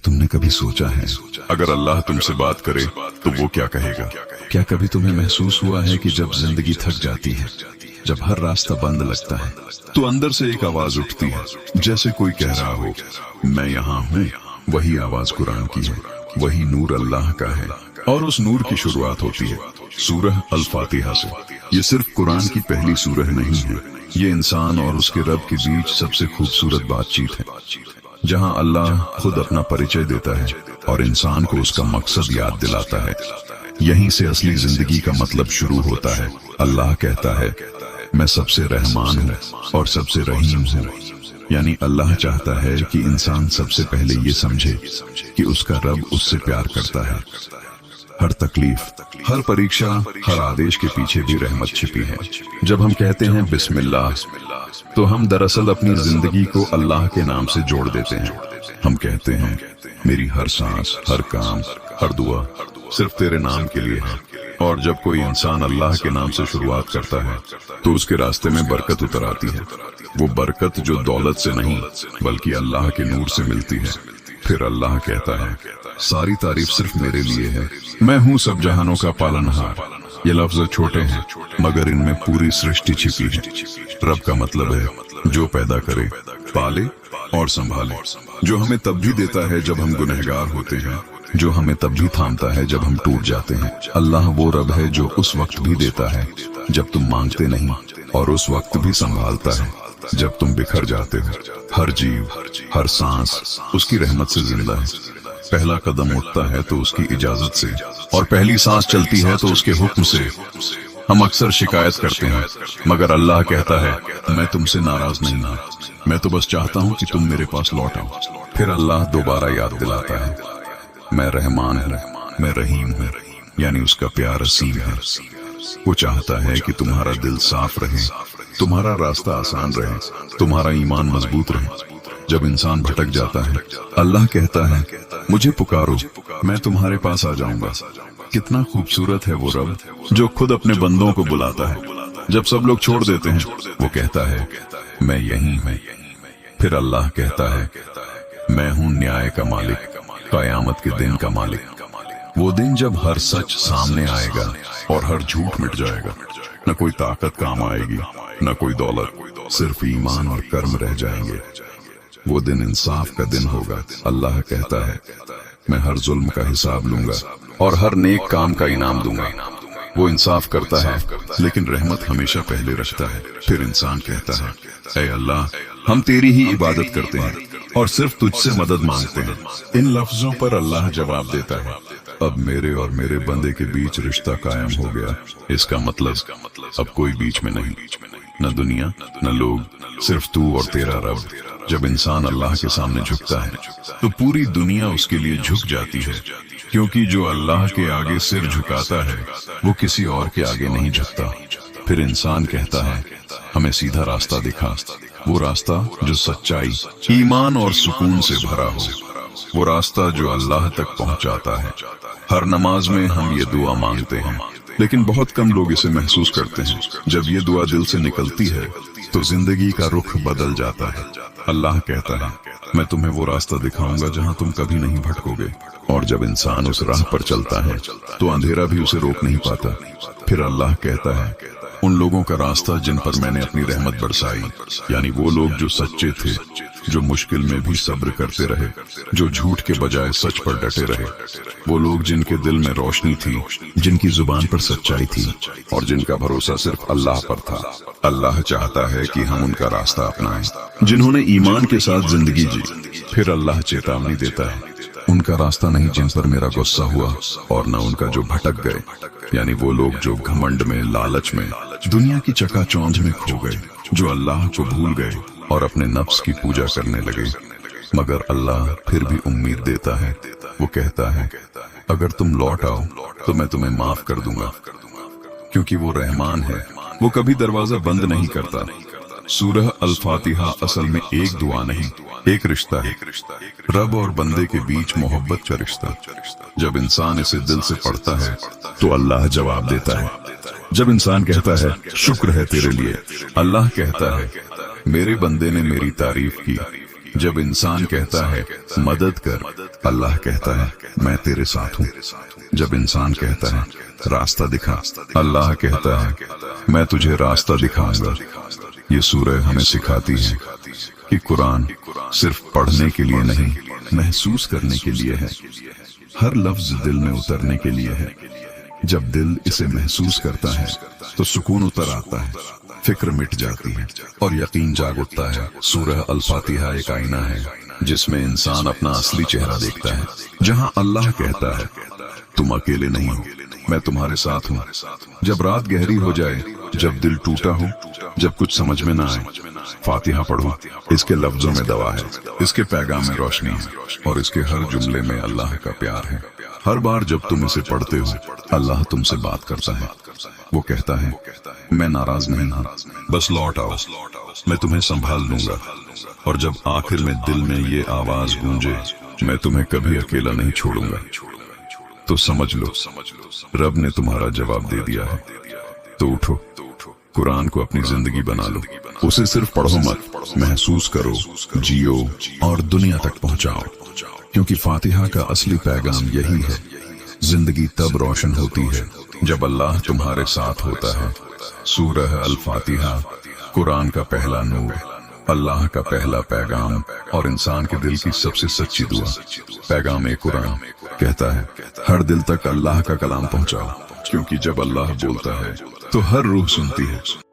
तुम ने कभी सोचा है अगर अल्लाह तुमसे बात करे तो वो क्या कहेगा? क्या कभी तुम्हें महसूस हुआ है कि जब जिंदगी थक जाती है, जब हर रास्ता बंद लगता है, तो अंदर से एक आवाज उठती है, जैसे कोई कह रहा हो मैं यहाँ हूँ। वही आवाज कुरान की है, वही नूर अल्लाह का है, और उस नूर की शुरुआत होती है सूरह अल फातिहा से। ये सिर्फ कुरान की पहली सूरह नहीं है, ये इंसान और उसके रब के बीच सबसे खूबसूरत बातचीत है, जहां अल्लाह खुद अपना परिचय देता है और इंसान को उसका मकसद याद दिलाता है। यहीं से असली जिंदगी का मतलब शुरू होता है। अल्लाह कहता है मैं सबसे रहमान हूँ और सबसे रहीम हूँ। यानी अल्लाह चाहता है कि इंसान सबसे पहले ये समझे कि उसका रब उससे प्यार करता है। हर तकलीफ, हर परीक्षा, हर आदेश के पीछे भी रहमत छिपी है। जब हम कहते हैं बिस्मिल्लाह, तो हम दरअसल अपनी जिंदगी को अल्लाह के नाम से जोड़ देते हैं। हम कहते हैं मेरी हर सांस, हर काम, हर दुआ सिर्फ तेरे नाम के लिए है। और जब कोई इंसान अल्लाह के नाम से शुरुआत करता है तो उसके रास्ते में बरकत उतर आती है। वो बरकत जो दौलत से नहीं बल्कि अल्लाह के नूर से मिलती है। फिर अल्लाह कहता है सारी तारीफ सिर्फ मेरे लिए है, मैं हूँ सब जहानों का पालनहार। ये लफ्ज छोटे हैं मगर इनमें पूरी सृष्टि छिपी है। रब का मतलब है जो पैदा करे, पाले और संभाले, जो हमें तब भी देता है जब हम गुनहगार होते हैं, जो हमें तब भी थामता है जब हम टूट जाते हैं। अल्लाह वो रब है जो उस वक्त भी देता है जब तुम मांगते नहीं, और उस वक्त भी संभालता है जब तुम बिखर जाते हो। हर जीव, हर सांस उसकी रहमत से जिंदा है। पहला कदम उठता है तो उसकी इजाजत से, और पहली सांस चलती है तो उसके हुक्म से। हम अक्सर शिकायत करते हैं मगर अल्लाह कहता है मैं तुमसे नाराज नहीं हूँ, मैं तो बस चाहता हूँ कि तुम मेरे पास लौट आओ। फिर अल्लाह दोबारा याद दिलाता है मैं रहमान हूँ, मैं रहीम हूँ, यानी उसका प्यार असीम है। वो चाहता है कि तुम्हारा दिल साफ रहे, तुम्हारा रास्ता आसान रहे, तुम्हारा ईमान मजबूत रहे। जब इंसान भटक जाता है अल्लाह कहता है मुझे पुकारो, मैं तुम्हारे पास आ जाऊंगा। कितना खूबसूरत है वो रब जो खुद अपने बंदों को बुलाता है। जब सब लोग छोड़ देते हैं वो कहता है मैं यहीं हूँ। फिर अल्लाह कहता है मैं हूँ न्याय का मालिक, कयामत के दिन का मालिक। वो दिन जब हर सच सामने आएगा और हर झूठ मिट जाएगा। न कोई ताकत काम आएगी, न कोई दौलत, सिर्फ ईमान और कर्म रह जाएंगे। वो दिन इंसाफ का दिन होगा। अल्लाह कहता है मैं हर जुल्म का हिसाब लूंगा और हर नेक काम का इनाम दूंगा। वो इंसाफ करता है लेकिन रहमत हमेशा पहले रखता है। फिर इंसान कहता है ऐ अल्लाह हम तेरी ही इबादत करते हैं और सिर्फ तुझसे मदद मांगते हैं। इन लफ्जों पर अल्लाह जवाब देता है अब मेरे और मेरे बंदे के बीच रिश्ता कायम हो गया। इसका मतलब अब कोई बीच में नहीं, न दुनिया न लोग, सिर्फ तू और तेरा रब। जब इंसान अल्लाह के सामने झुकता है तो पूरी दुनिया उसके लिए झुक जाती है, क्योंकि जो अल्लाह के आगे सिर झुकाता है वो किसी और के आगे नहीं झुकता। फिर इंसान कहता है हमें सीधा रास्ता दिखा, वो रास्ता जो सच्चाई, ईमान और सुकून से भरा हो, वो रास्ता जो अल्लाह तक पहुंचाता है। हर नमाज में हम ये दुआ मांगते हैं लेकिन बहुत कम लोग इसे महसूस करते हैं। जब ये दुआ दिल से निकलती है तो जिंदगी का रुख बदल जाता है। अल्लाह कहता है मैं तुम्हें वो रास्ता दिखाऊंगा जहां तुम कभी नहीं भटकोगे। और जब इंसान उस राह पर चलता है तो अंधेरा भी उसे रोक नहीं पाता। फिर अल्लाह कहता है उन लोगों का रास्ता जिन पर मैंने अपनी रहमत बरसाई, यानी वो लोग जो सच्चे थे, जो मुश्किल में भी सब्र करते रहे, जो झूठ के बजाय सच पर डटे रहे। वो लोग जिनके दिल में रोशनी थी, जिनकी जुबान पर सच्चाई थी और जिनका भरोसा सिर्फ अल्लाह पर था। अल्लाह चाहता है कि हम उनका रास्ता अपनाएं, जिन्होंने ईमान के साथ जिंदगी जी। फिर अल्लाह चेतावनी देता है उनका रास्ता नहीं जिन पर मेरा गुस्सा हुआ, और न उनका जो भटक गए, यानी वो लोग जो घमंड में, लालच में, दुनिया की चकाचौंध में खो गए, जो अल्लाह को भूल गए और अपने नफ्स की पूजा करने लगे। मगर अल्लाह फिर भी उम्मीद देता है। वो कहता है अगर तुम लौट आओ तो मैं तुम्हें माफ कर दूंगा, क्योंकि वो रहमान है, वो कभी दरवाजा बंद नहीं करता। सूरह अल फातिहा असल में एक दुआ नहीं, एक रिश्ता है, रब और बंदे के बीच मोहब्बत का रिश्ता। जब इंसान इसे दिल से पढ़ता है तो अल्लाह जवाब देता है। जब इंसान कहता है शुक्र है तेरे लिए, अल्लाह कहता है मेरे बंदे ने मेरी तारीफ की, جب انسان کہتا ہے مدد کر، اللہ کہتا ہے میں تیرے ساتھ ہوں۔ جب انسان کہتا ہے راستہ دکھا، اللہ کہتا ہے میں تجھے راستہ دکھاؤں گا۔ یہ سورہ ہمیں سکھاتی ہے کہ قرآن صرف پڑھنے کے لیے نہیں، محسوس کرنے کے لیے ہے۔ ہر لفظ دل میں اترنے کے لیے ہے۔ جب دل اسے محسوس کرتا ہے تو سکون اتر آتا ہے، فکر مٹ جاتی ہے اور یقین جاگ اٹھتا ہے۔ سورہ الفاتحہ ایک آئینہ ہے جس میں انسان اپنا اصلی چہرہ دیکھتا ہے، جہاں اللہ کہتا ہے تم اکیلے نہیں ہو، میں تمہارے ساتھ ہوں۔ جب رات گہری ہو جائے، جب دل ٹوٹا ہو، جب کچھ سمجھ میں نہ آئے، فاتحہ پڑھو۔ اس کے لفظوں میں دوا ہے، اس کے پیغام میں روشنی ہے، اور اس کے ہر جملے میں اللہ کا پیار ہے۔ ہر بار جب تم اسے پڑھتے ہو، اللہ تم سے بات کرتا ہے۔ وہ کہتا ہے میں ناراض نہیں ہوں، بس لوٹ آؤ، میں تمہیں سنبھال لوں گا۔ اور جب آخر میں دل میں یہ آواز گونجے میں تمہیں کبھی اکیلا نہیں چھوڑوں گا، تو سمجھ لو رب نے تمہارا جواب دے دیا ہے۔ تو اٹھو، قرآن کو اپنی زندگی بنا لو۔ اسے صرف پڑھو مت، محسوس کرو، جیو اور دنیا تک پہنچاؤ، کیونکہ فاتحہ کا اصلی پیغام یہی ہے۔ زندگی تب روشن ہوتی ہے جب اللہ تمہارے ساتھ ہوتا ہے۔ سورہ الفاتحہ قرآن کا پہلا نور، اللہ کا پہلا پیغام اور انسان کے دل کی سب سے سچی دعا۔ پیغام قرآن کہتا ہے ہر دل تک اللہ کا کلام پہنچاؤ، کیونکہ جب اللہ بولتا ہے تو ہر روح سنتی ہے۔